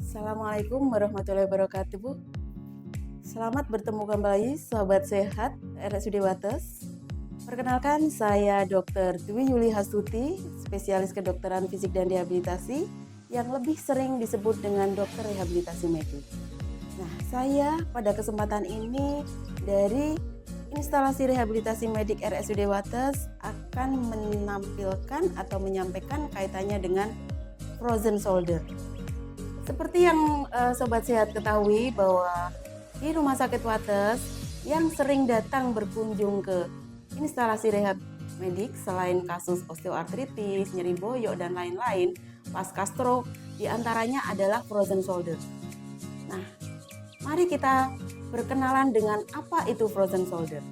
Assalamualaikum warahmatullahi wabarakatuh, Bu. Selamat bertemu kembali, Sobat Sehat RSUD Wates. Perkenalkan, saya Dr. Dwi Yuli Hastuti, spesialis kedokteran fisik dan rehabilitasi, yang lebih sering disebut dengan dokter rehabilitasi medik. Nah, saya pada kesempatan ini dari instalasi rehabilitasi medik RSUD Wates akan menampilkan atau menyampaikan kaitannya dengan frozen shoulder. Seperti yang Sobat Sehat ketahui bahwa di Rumah Sakit Wates yang sering datang berkunjung ke instalasi rehab medik selain kasus osteoartritis, nyeri boyok, dan lain-lain pasca stroke, diantaranya adalah frozen shoulder. Nah, mari kita berkenalan dengan apa itu frozen shoulder.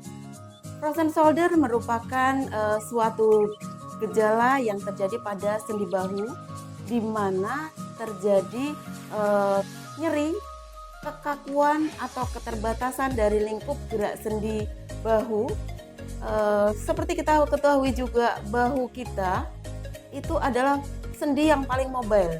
Frozen shoulder merupakan suatu gejala yang terjadi pada sendi bahu di mana terjadi nyeri, kekakuan atau keterbatasan dari lingkup gerak sendi bahu. Seperti kita ketahui juga, bahu kita itu adalah sendi yang paling mobile.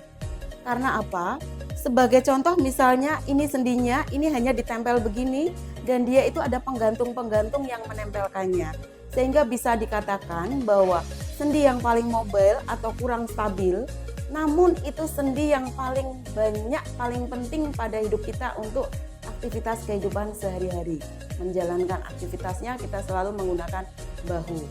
Karena apa? Sebagai contoh misalnya ini sendinya, ini hanya ditempel begini dan dia itu ada penggantung-penggantung yang menempelkannya. Sehingga bisa dikatakan bahwa sendi yang paling mobile atau kurang stabil, namun itu sendi yang paling banyak, paling penting pada hidup kita untuk aktivitas kehidupan sehari-hari. Menjalankan aktivitasnya kita selalu menggunakan bahu.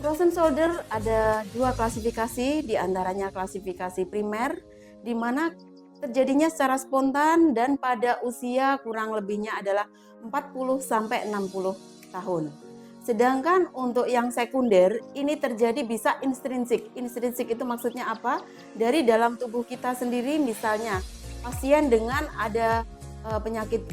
Frozen shoulder ada dua klasifikasi, diantaranya klasifikasi primer, di mana terjadinya secara spontan dan pada usia kurang lebihnya adalah 40-60 tahun. Sedangkan untuk yang sekunder, ini terjadi bisa intrinsik. Intrinsik itu maksudnya apa? Dari dalam tubuh kita sendiri, misalnya pasien dengan ada penyakit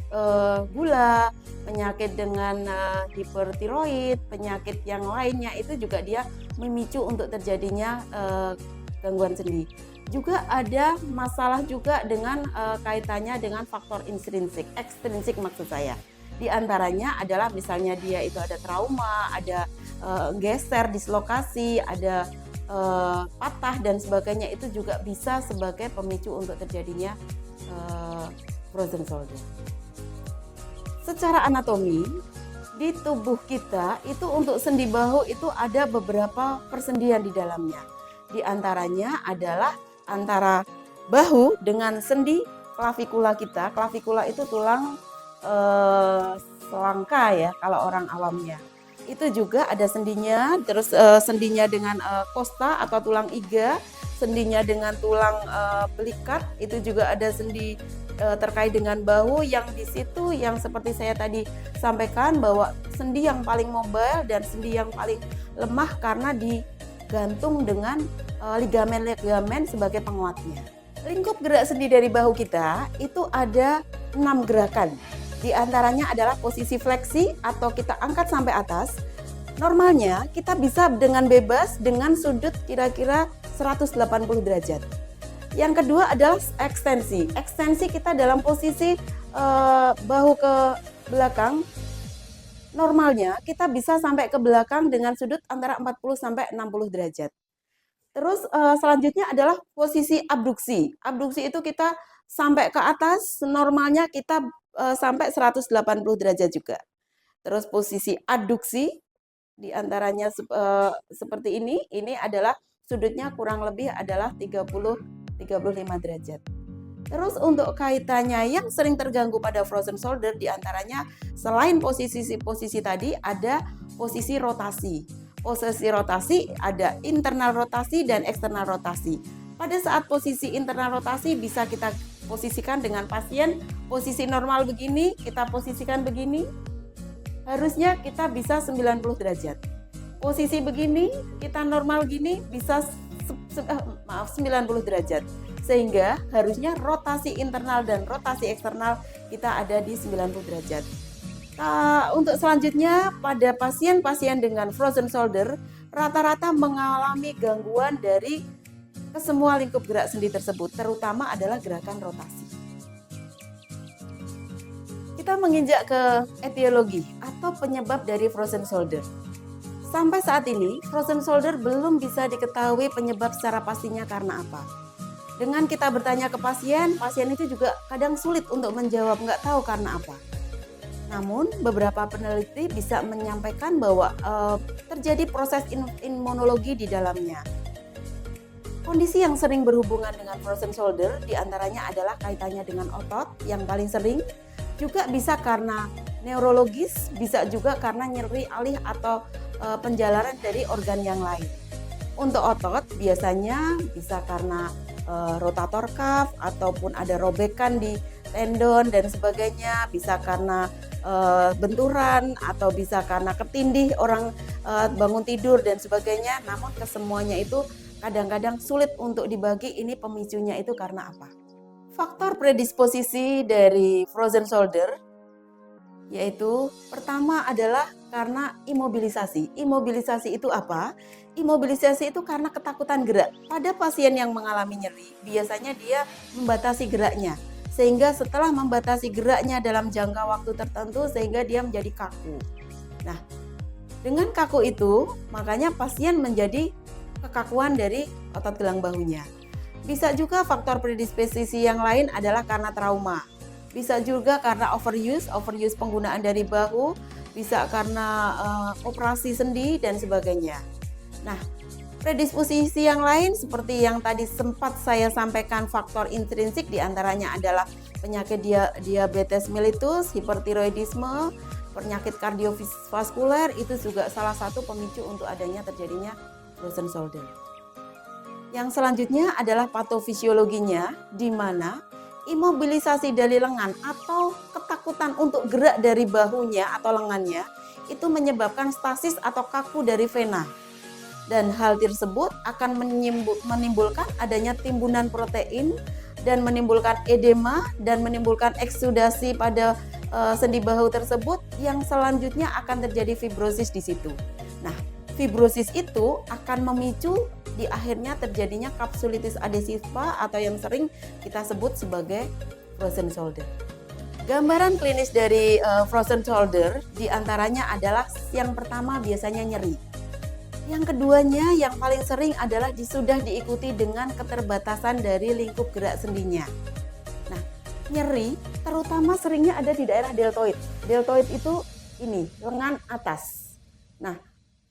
gula, penyakit dengan hipertiroid, penyakit yang lainnya, itu juga dia memicu untuk terjadinya gangguan sendi. Juga ada masalah juga dengan kaitannya dengan faktor intrinsik, ekstrinsik maksud saya. Di antaranya adalah misalnya dia itu ada trauma, ada geser, dislokasi, ada patah dan sebagainya, itu juga bisa sebagai pemicu untuk terjadinya frozen shoulder. Secara anatomi, di tubuh kita itu untuk sendi bahu itu ada beberapa persendian di dalamnya. Di antaranya adalah antara bahu dengan sendi klavikula kita. Klavikula itu tulang selangka ya kalau orang awamnya. Itu juga ada sendinya, terus sendinya dengan kosta atau tulang iga, sendinya dengan tulang belikat, itu juga ada sendi terkait dengan bahu yang di situ yang seperti saya tadi sampaikan bahwa sendi yang paling mobile dan sendi yang paling lemah karena digantung dengan ligamen-ligamen sebagai penguatnya. Lingkup gerak sendi dari bahu kita itu ada 6 gerakan. Di antaranya adalah posisi fleksi atau kita angkat sampai atas. Normalnya kita bisa dengan bebas dengan sudut kira-kira 180 derajat. Yang kedua adalah ekstensi. Ekstensi kita dalam posisi bahu ke belakang. Normalnya kita bisa sampai ke belakang dengan sudut antara 40 sampai 60 derajat. Terus selanjutnya adalah posisi abduksi. Abduksi itu kita sampai ke atas, normalnya kita sampai 180 derajat juga. Terus posisi aduksi diantaranya seperti ini adalah sudutnya kurang lebih adalah 30-35 derajat. Terus untuk kaitannya yang sering terganggu pada frozen shoulder diantaranya selain posisi tadi ada posisi rotasi. Posisi rotasi ada internal rotasi dan eksternal rotasi. Pada saat posisi internal rotasi bisa kita posisikan dengan pasien posisi normal begini, kita posisikan begini, harusnya kita bisa 90 derajat. Posisi begini, kita normal gini bisa 90 derajat. Sehingga harusnya rotasi internal dan rotasi eksternal kita ada di 90 derajat. Untuk selanjutnya pada pasien-pasien dengan frozen shoulder rata-rata mengalami gangguan dari kesemua lingkup gerak sendi tersebut, terutama adalah gerakan rotasi. Kita menginjak ke etiologi atau penyebab dari frozen shoulder. Sampai saat ini, frozen shoulder belum bisa diketahui penyebab secara pastinya karena apa. Dengan kita bertanya ke pasien, pasien itu juga kadang sulit untuk menjawab, nggak tahu karena apa. Namun, beberapa peneliti bisa menyampaikan bahwa terjadi proses imunologi di dalamnya. Kondisi yang sering berhubungan dengan frozen shoulder diantaranya adalah kaitannya dengan otot yang paling sering, juga bisa karena neurologis, bisa juga karena nyeri alih atau penjalaran dari organ yang lain. Untuk otot biasanya bisa karena rotator cuff ataupun ada robekan di tendon dan sebagainya, bisa karena benturan atau bisa karena ketindih orang bangun tidur dan sebagainya. Namun kesemuanya itu kadang-kadang sulit untuk dibagi ini pemicunya itu karena apa. Faktor predisposisi dari frozen shoulder yaitu pertama adalah karena imobilisasi. Imobilisasi itu apa? Imobilisasi itu karena ketakutan gerak. Pada pasien yang mengalami nyeri, biasanya dia membatasi geraknya. Sehingga setelah membatasi geraknya dalam jangka waktu tertentu, sehingga dia menjadi kaku. Nah, dengan kaku itu, makanya pasien menjadi kekakuan dari otot gelang bahunya. Bisa juga faktor predisposisi yang lain adalah karena trauma. Bisa juga karena overuse penggunaan dari bahu, bisa karena operasi sendi dan sebagainya. Nah, predisposisi yang lain seperti yang tadi sempat saya sampaikan faktor intrinsik diantaranya adalah penyakit diabetes mellitus, hipertiroidisme, penyakit kardiovaskuler itu juga salah satu pemicu untuk adanya terjadinya frozen shoulder. Yang selanjutnya adalah patofisiologinya, di mana imobilisasi dari lengan atau ketakutan untuk gerak dari bahunya atau lengannya itu menyebabkan stasis atau kaku dari vena. Dan hal tersebut akan menimbulkan adanya timbunan protein dan menimbulkan edema dan menimbulkan eksudasi pada sendi bahu tersebut yang selanjutnya akan terjadi fibrosis di situ. Nah, fibrosis itu akan memicu di akhirnya terjadinya kapsulitis adhesiva atau yang sering kita sebut sebagai frozen shoulder. Gambaran klinis dari frozen shoulder diantaranya adalah yang pertama biasanya nyeri. Yang keduanya yang paling sering adalah sudah diikuti dengan keterbatasan dari lingkup gerak sendinya. Nah, nyeri terutama seringnya ada di daerah deltoid. Deltoid itu ini, lengan atas. Nah,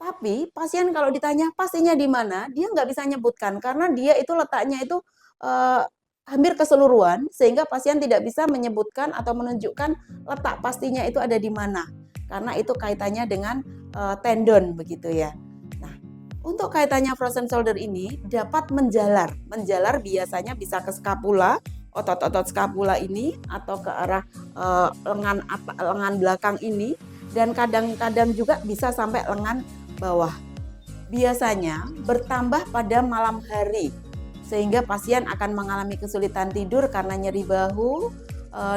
tapi pasien kalau ditanya pastinya di mana, dia nggak bisa nyebutkan karena dia itu letaknya itu hampir keseluruhan sehingga pasien tidak bisa menyebutkan atau menunjukkan letak pastinya itu ada di mana karena itu kaitannya dengan tendon begitu ya. Nah, untuk kaitannya frozen shoulder ini dapat menjalar biasanya bisa ke skapula, otot-otot skapula ini atau ke arah lengan belakang ini dan kadang-kadang juga bisa sampai lengan bawah. Biasanya bertambah pada malam hari sehingga pasien akan mengalami kesulitan tidur karena nyeri bahu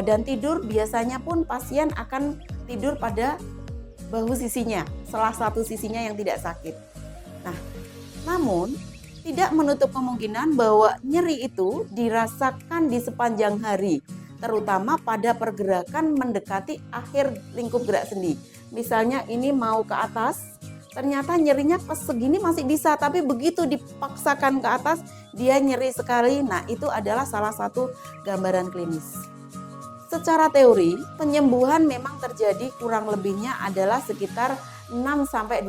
dan tidur biasanya pun pasien akan tidur pada bahu sisinya, salah satu sisinya yang tidak sakit. Nah, namun tidak menutup kemungkinan bahwa nyeri itu dirasakan di sepanjang hari, terutama pada pergerakan mendekati akhir lingkup gerak sendi. Misalnya ini mau ke atas, ternyata nyerinya pas segini masih bisa, tapi begitu dipaksakan ke atas, dia nyeri sekali. Nah, itu adalah salah satu gambaran klinis. Secara teori, penyembuhan memang terjadi kurang lebihnya adalah sekitar 6-12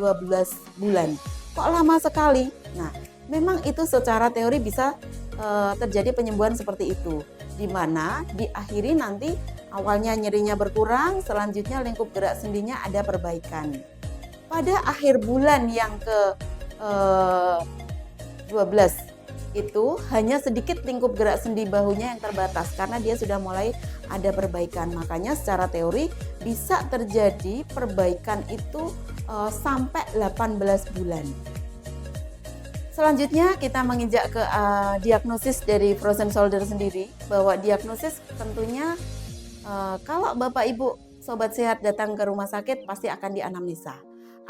bulan. Kok lama sekali? Nah, memang itu secara teori bisa terjadi penyembuhan seperti itu. Di mana diakhiri nanti awalnya nyerinya berkurang, selanjutnya lingkup gerak sendinya ada perbaikan. Pada akhir bulan yang ke-12 itu hanya sedikit lingkup gerak sendi bahunya yang terbatas karena dia sudah mulai ada perbaikan. Makanya secara teori bisa terjadi perbaikan itu sampai 18 bulan. Selanjutnya kita menginjak ke diagnosis dari frozen shoulder sendiri, bahwa diagnosis tentunya kalau Bapak Ibu Sobat Sehat datang ke rumah sakit pasti akan dianamnesa.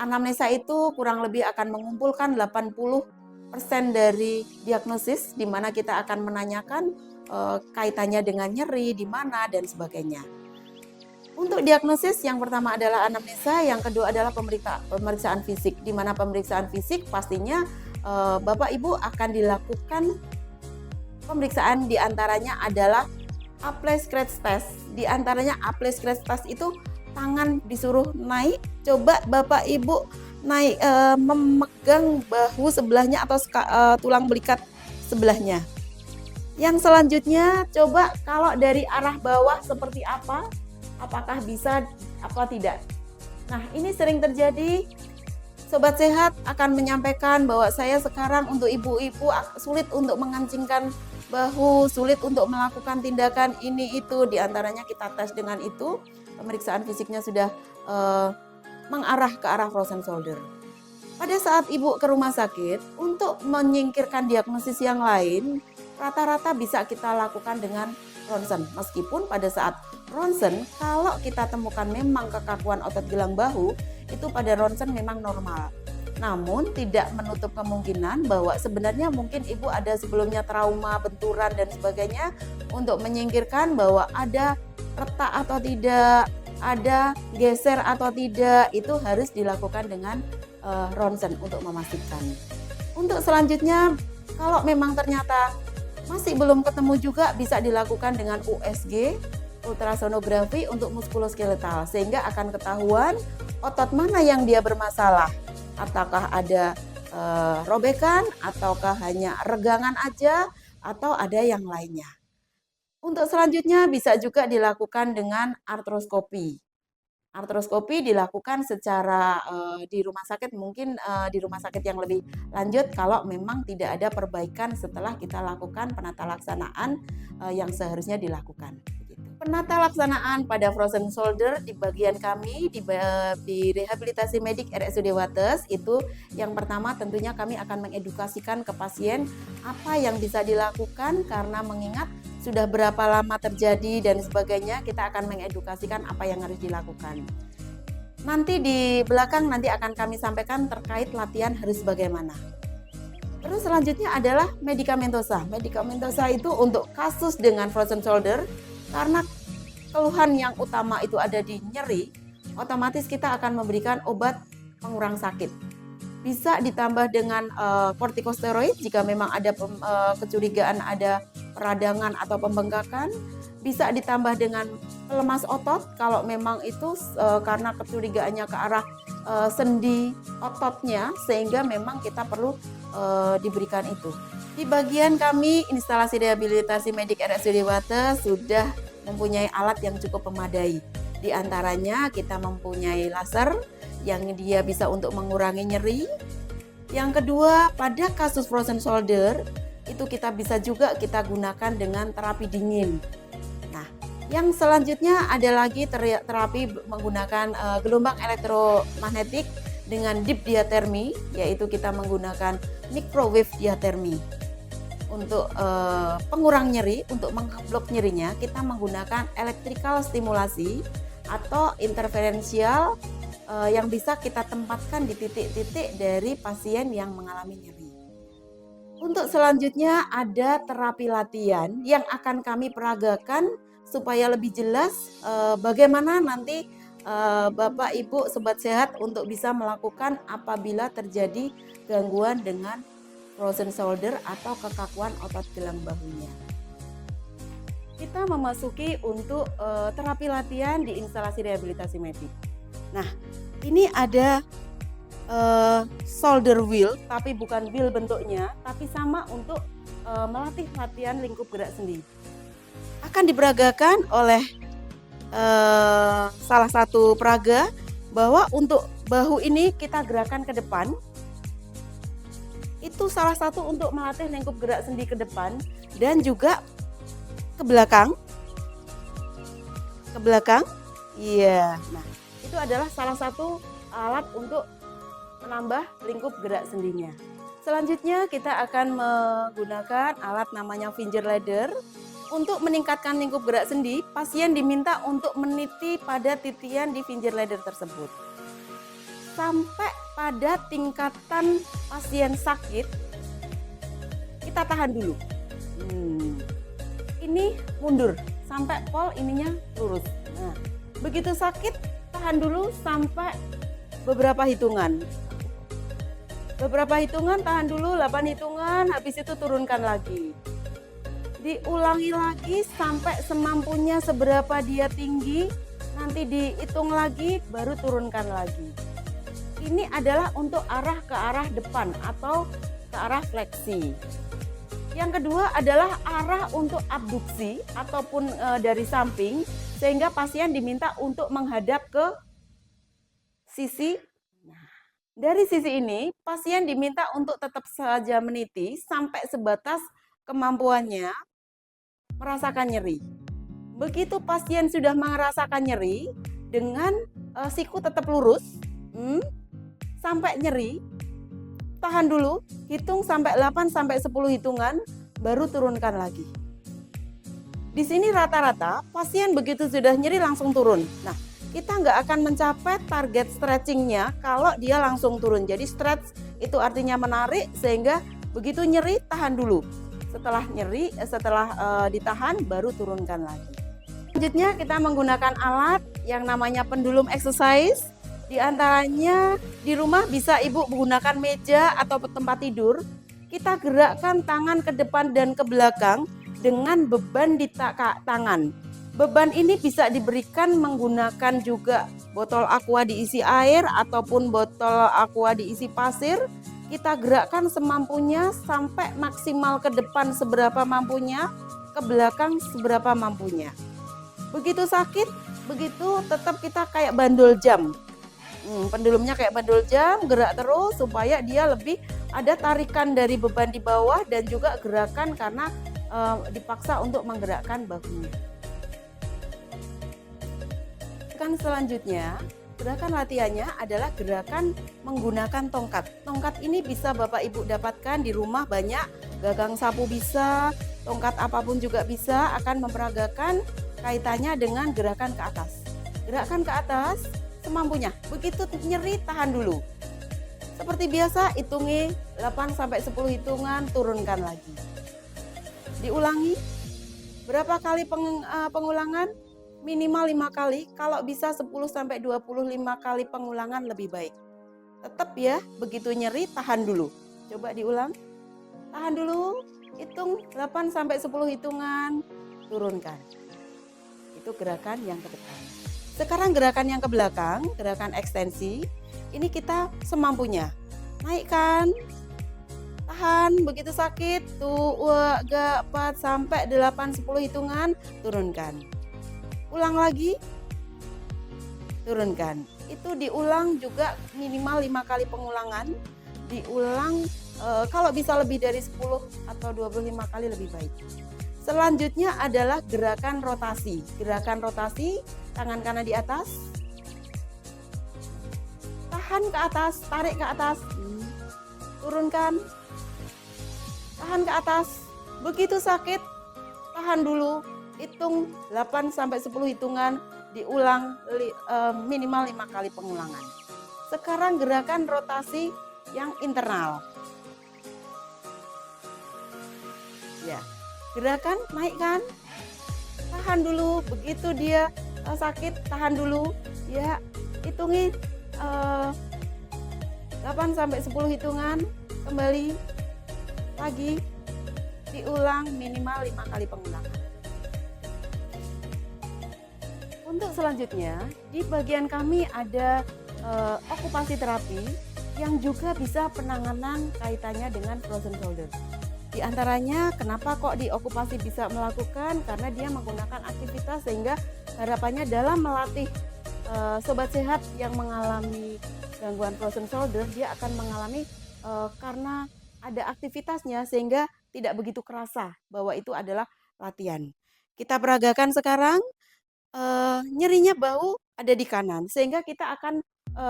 Anamnesa itu kurang lebih akan mengumpulkan 80% dari diagnosis, di mana kita akan menanyakan kaitannya dengan nyeri, di mana, dan sebagainya. Untuk diagnosis yang pertama adalah anamnesa, yang kedua adalah pemeriksaan fisik, di mana pemeriksaan fisik pastinya Bapak Ibu akan dilakukan pemeriksaan diantaranya adalah apply scratch test. Diantaranya apply scratch test itu tangan disuruh naik, coba Bapak Ibu naik memegang bahu sebelahnya atau tulang belikat sebelahnya. Yang selanjutnya coba kalau dari arah bawah seperti apa, apakah bisa apa tidak. Nah, ini sering terjadi. Sobat Sehat akan menyampaikan bahwa saya sekarang untuk ibu-ibu sulit untuk mengancingkan bahu, sulit untuk melakukan tindakan ini itu. Di antaranya kita tes dengan itu, pemeriksaan fisiknya sudah mengarah ke arah frozen shoulder. Pada saat ibu ke rumah sakit, untuk menyingkirkan diagnosis yang lain, rata-rata bisa kita lakukan dengan ronsen. Meskipun pada saat ronsen, kalau kita temukan memang kekakuan otot gelang bahu, itu pada ronsen memang normal. Namun tidak menutup kemungkinan bahwa sebenarnya mungkin ibu ada sebelumnya trauma, benturan dan sebagainya. Untuk menyingkirkan bahwa ada retak atau tidak, ada geser atau tidak, itu harus dilakukan dengan ronsen untuk memastikan. Untuk selanjutnya, kalau memang ternyata masih belum ketemu juga, bisa dilakukan dengan USG, ultrasonografi untuk muskuloskeletal, sehingga akan ketahuan otot mana yang dia bermasalah. Ataukah ada robekan, ataukah hanya regangan aja, atau ada yang lainnya. Untuk selanjutnya bisa juga dilakukan dengan artroskopi. Artroskopi dilakukan secara di rumah sakit, mungkin di rumah sakit yang lebih lanjut kalau memang tidak ada perbaikan setelah kita lakukan penata laksanaan yang seharusnya dilakukan. Penata laksanaan pada frozen shoulder di bagian kami di rehabilitasi medik RSUD Wates itu yang pertama tentunya kami akan mengedukasikan ke pasien apa yang bisa dilakukan, karena mengingat sudah berapa lama terjadi dan sebagainya, kita akan mengedukasikan apa yang harus dilakukan. Nanti di belakang nanti akan kami sampaikan terkait latihan harus bagaimana. Terus selanjutnya adalah medikamentosa. Medikamentosa itu untuk kasus dengan frozen shoulder, karena keluhan yang utama itu ada di nyeri, otomatis kita akan memberikan obat pengurang sakit. Bisa ditambah dengan kortikosteroid jika memang ada kecurigaan ada peradangan atau pembengkakan. Bisa ditambah dengan pelemas otot kalau memang itu karena kecurigaannya ke arah sendi ototnya, sehingga memang kita perlu diberikan itu. Di bagian kami instalasi rehabilitasi medik RSUD Wates sudah mempunyai alat yang cukup memadai. Di antaranya kita mempunyai laser yang dia bisa untuk mengurangi nyeri. Yang kedua, pada kasus frozen shoulder itu kita bisa juga kita gunakan dengan terapi dingin. Nah, yang selanjutnya ada lagi terapi menggunakan gelombang elektromagnetik dengan deep diathermy, yaitu kita menggunakan microwave diathermy. Untuk pengurang nyeri, untuk mengblok nyerinya, kita menggunakan electrical stimulasi atau interferensial yang bisa kita tempatkan di titik-titik dari pasien yang mengalami nyeri. Untuk selanjutnya ada terapi latihan yang akan kami peragakan supaya lebih jelas bagaimana nanti Bapak Ibu Sobat Sehat untuk bisa melakukan apabila terjadi gangguan dengan frozen shoulder atau kekakuan otot gelang bahunya. Kita memasuki untuk terapi latihan di instalasi rehabilitasi medik. Nah, ini ada shoulder wheel, tapi bukan wheel bentuknya, tapi sama untuk melatih latihan lingkup gerak sendi. Akan diperagakan oleh salah satu peraga bahwa untuk bahu ini kita gerakan ke depan. Itu salah satu untuk melatih lingkup gerak sendi ke depan dan juga ke belakang. Ke belakang. Iya. Nah, itu adalah salah satu alat untuk menambah lingkup gerak sendinya. Selanjutnya kita akan menggunakan alat namanya finger ladder. Untuk meningkatkan lingkup gerak sendi, pasien diminta untuk meniti pada titian di finger ladder tersebut. Sampai pada tingkatan pasien sakit, kita tahan dulu. Ini mundur sampai pol ininya lurus. Nah, begitu sakit, tahan dulu sampai beberapa hitungan. Beberapa hitungan, tahan dulu 8 hitungan, habis itu turunkan lagi. Diulangi lagi sampai semampunya seberapa dia tinggi, nanti dihitung lagi, baru turunkan lagi. Ini adalah untuk ke arah depan atau ke arah fleksi. Yang kedua adalah arah untuk abduksi ataupun dari samping, sehingga pasien diminta untuk menghadap ke sisi. Nah, dari sisi ini, pasien diminta untuk tetap saja meniti sampai sebatas kemampuannya merasakan nyeri. Begitu pasien sudah merasakan nyeri, dengan siku tetap lurus, sampai nyeri, tahan dulu, hitung sampai 8 sampai 10 hitungan, baru turunkan lagi. Di sini rata-rata pasien begitu sudah nyeri langsung turun. Nah, kita nggak akan mencapai target stretchingnya kalau dia langsung turun. Jadi stretch itu artinya menarik, sehingga begitu nyeri tahan dulu. Setelah nyeri, ditahan baru turunkan lagi. Selanjutnya kita menggunakan alat yang namanya pendulum exercise. Di antaranya di rumah bisa Ibu menggunakan meja atau tempat tidur. Kita gerakkan tangan ke depan dan ke belakang dengan beban di tangan. Beban ini bisa diberikan menggunakan juga botol aqua diisi air ataupun botol aqua diisi pasir. Kita gerakkan semampunya sampai maksimal ke depan seberapa mampunya, ke belakang seberapa mampunya. Begitu sakit, begitu tetap kita kayak bandul jam. Pendulumnya kayak bandul jam, gerak terus supaya dia lebih ada tarikan dari beban di bawah dan juga gerakan karena dipaksa untuk menggerakkan bahunya. Selanjutnya, gerakan latihannya adalah gerakan menggunakan tongkat. Tongkat ini bisa Bapak Ibu dapatkan di rumah banyak, gagang sapu bisa, tongkat apapun juga bisa, akan memperagakan kaitannya dengan gerakan ke atas. Gerakan ke atas semampunya. Begitu nyeri tahan dulu. Seperti biasa hitungi 8 sampai 10 hitungan, turunkan lagi. Diulangi. Berapa kali pengulangan? Minimal 5 kali, kalau bisa 10 sampai 25 kali pengulangan lebih baik. Tetap ya, begitu nyeri tahan dulu. Coba diulang. Tahan dulu, hitung 8 sampai 10 hitungan, turunkan. Itu gerakan yang ke depan. Sekarang gerakan yang ke belakang, gerakan ekstensi. Ini kita semampunya. Naikkan. Tahan, begitu sakit, 2, 4 sampai 8 10 hitungan, turunkan. Ulang lagi, turunkan. Itu diulang juga minimal 5 kali pengulangan. Diulang kalau bisa lebih dari 10 atau 25 kali lebih baik. Selanjutnya adalah gerakan rotasi. Gerakan rotasi, tangan kanan di atas. Tahan ke atas, tarik ke atas. Turunkan. Tahan ke atas. Begitu sakit, tahan dulu. Hitung 8 sampai 10 hitungan, diulang minimal 5 kali pengulangan. Sekarang gerakan rotasi yang internal. Ya. Gerakan naikkan. Tahan dulu, begitu dia sakit, tahan dulu. Ya, hitungi 8 sampai 10 hitungan, kembali lagi, diulang minimal 5 kali pengulangan. Untuk selanjutnya, di bagian kami ada okupasi terapi yang juga bisa penanganan kaitannya dengan frozen shoulder. Di antaranya, kenapa kok di okupasi bisa melakukan? Karena dia menggunakan aktivitas sehingga harapannya dalam melatih sobat sehat yang mengalami gangguan frozen shoulder, dia akan mengalami karena ada aktivitasnya sehingga tidak begitu kerasa bahwa itu adalah latihan. Kita peragakan sekarang. Nyerinya bahu ada di kanan sehingga kita akan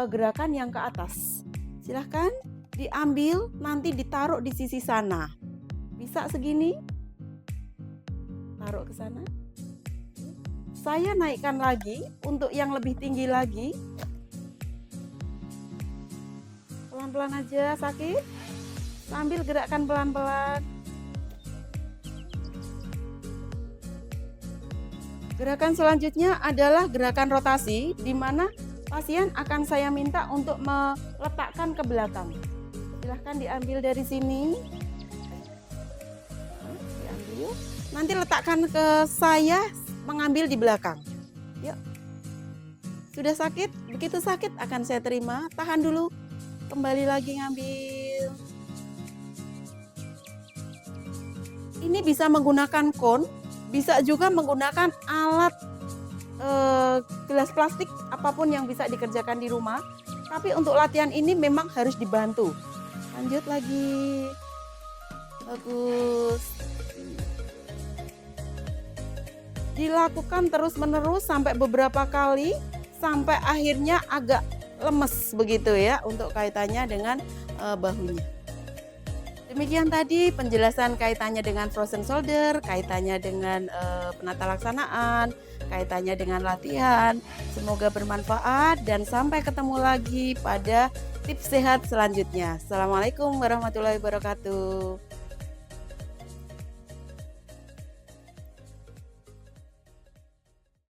gerakan yang ke atas. Silahkan diambil, nanti ditaruh di sisi sana. Bisa segini, taruh ke sana. Saya naikkan lagi untuk yang lebih tinggi lagi. Pelan-pelan aja, sakit. Sambil gerakkan pelan-pelan. Gerakan selanjutnya adalah gerakan rotasi, di mana pasien akan saya minta untuk meletakkan ke belakang. Silahkan diambil dari sini. Diambil. Nanti letakkan ke saya, mengambil di belakang. Yuk. Sudah sakit? Begitu sakit akan saya terima. Tahan dulu. Kembali lagi ngambil. Ini bisa menggunakan kon, bisa juga menggunakan alat gelas plastik, apapun yang bisa dikerjakan di rumah. Tapi untuk latihan ini memang harus dibantu. Lanjut lagi. Bagus. Dilakukan terus-menerus sampai beberapa kali, sampai akhirnya agak lemes begitu ya untuk kaitannya dengan bahunya. Demikian tadi penjelasan kaitannya dengan frozen shoulder, kaitannya dengan penata laksanaan, kaitannya dengan latihan. Semoga bermanfaat dan sampai ketemu lagi pada tips sehat selanjutnya. Assalamualaikum warahmatullahi wabarakatuh.